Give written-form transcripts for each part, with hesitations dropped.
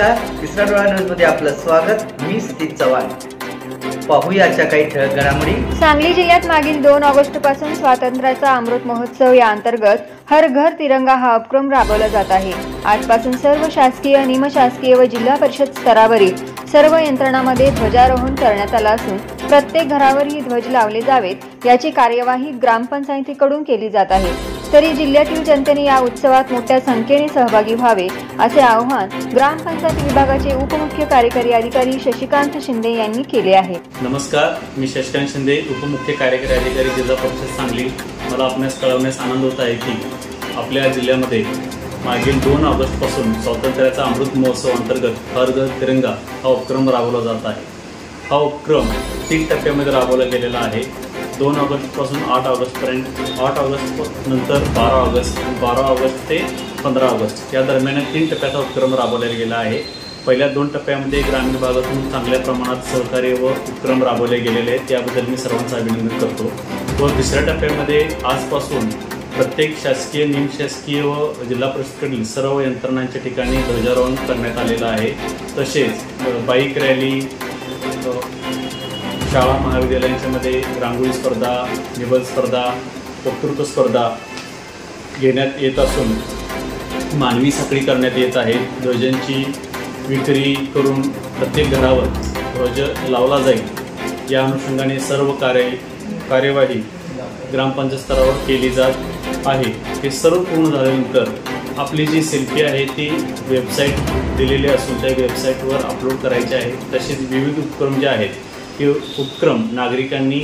नमस्कार, तिसरा डोळा न्यूज मध्ये आपलं स्वागत। मी सतीश चव्हाण। पाहूयाच्या काही ठळक घडामोडी। सांगली जिल्ह्यात मागील 2 ऑगस्ट पासून स्वातंत्र्याचा अमृत महोत्सव या अंतर्गत हर घर तिरंगा हा उपक्रम राबवला जात आहे। आजपासून सर्व शासकीय, निमशासकीय व जिल्हा परिषद स्तरावरील सर्व यंत्रणांमध्ये ध्वजारोहण करण्यात आला असून प्रत्येक घरावरही ध्वज लावले जावेत याची कार्यवाही ग्रामपंचायतीकडून केली जात आहे। तरी जिल्ह्यातील जनतेने या उत्सवात मोठ्या संख्येने सहभागी व्हावे असे आवाहन ग्रामपंचायत विभागाचे उपमुख्य कार्यकारी अधिकारी शशिकांत शिंदे यांनी केले आहे। नमस्कार, मी शशिकांत शिंदे, उपमुख्य कार्यकारी अधिकारी जिल्हा परिषद सांगली। मला आपणास कळवण्यास आनंद होत आहे की आपल्या जिल्ह्यामध्ये मागील 2 ऑगस्ट पासून स्वातंत्र्याचा अमृत महोत्सव अंतर्गत हर घर तिरंगा हा उपक्रम राबवला जात आहे। हा उपक्रम 3 टप्प्यामध्ये राबवला गेलेला आहे। 2 ऑगस्ट पासून 8 ऑगस्ट पर्यंत, 8 ऑगस्ट नंतर 12 ऑगस्ट आणि 12 ऑगस्ट ते 15 ऑगस्ट या दरम्यान 3 टप्प्याचा उपक्रम राबवला गेला आहे। पहिल्या 2 टप्प्यामध्ये ग्रामीण भागातून चांगल्या प्रमाणात सहकार्य व उपक्रम राबवले गेलेले आहेत, त्याबद्दल मी सर्वांचं अभिनंदन करतो। व तिसऱ्या टप्प्यामध्ये आजपासून प्रत्येक शासकीय, निमशासकीय व जिल्हा परिषदेकडील सर्व यंत्रणांच्या ठिकाणी ध्वजारोहण करण्यात आलेलं आहे। तसेच बाईक रॅली, शाळा महाविद्यालयांच्यामध्ये रांगोळी स्पर्धा, निबंध स्पर्धा, वक्तृत्व स्पर्धा घेण्यात येत असून मानवी साखळी करण्यात येत आहे। ध्वजांची विक्री करून प्रत्येक घरावर ध्वज लावला जाईल या अनुषंगाने सर्व कार्यवाही ग्रामपंचायत स्तरावर केली जात आहे। हे सर्व पूर्ण झाल्यानंतर आपली जी सेल्फी आहे ती वेबसाईट दिलेली असून त्या वेबसाईटवर अपलोड करायची आहे। तसेच विविध उपक्रम जे आहेत हे उपक्रम नागरिकांनी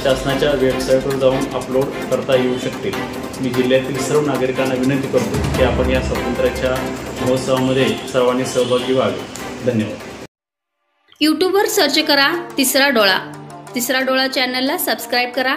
शासनाच्या वेबसाईटवर जाऊन अपलोड करता येऊ शकतील। मी जिल्ह्यातील सर्व नागरिकांना विनंती करतो की आपण या स्वातंत्र्याच्या महोत्सवामध्ये सर्वांनी सहभागी व्हावे। धन्यवाद। यूट्यूबवर सर्च करा तिसरा डोळा। तिसरा डोळा चॅनलला सबस्क्राईब करा।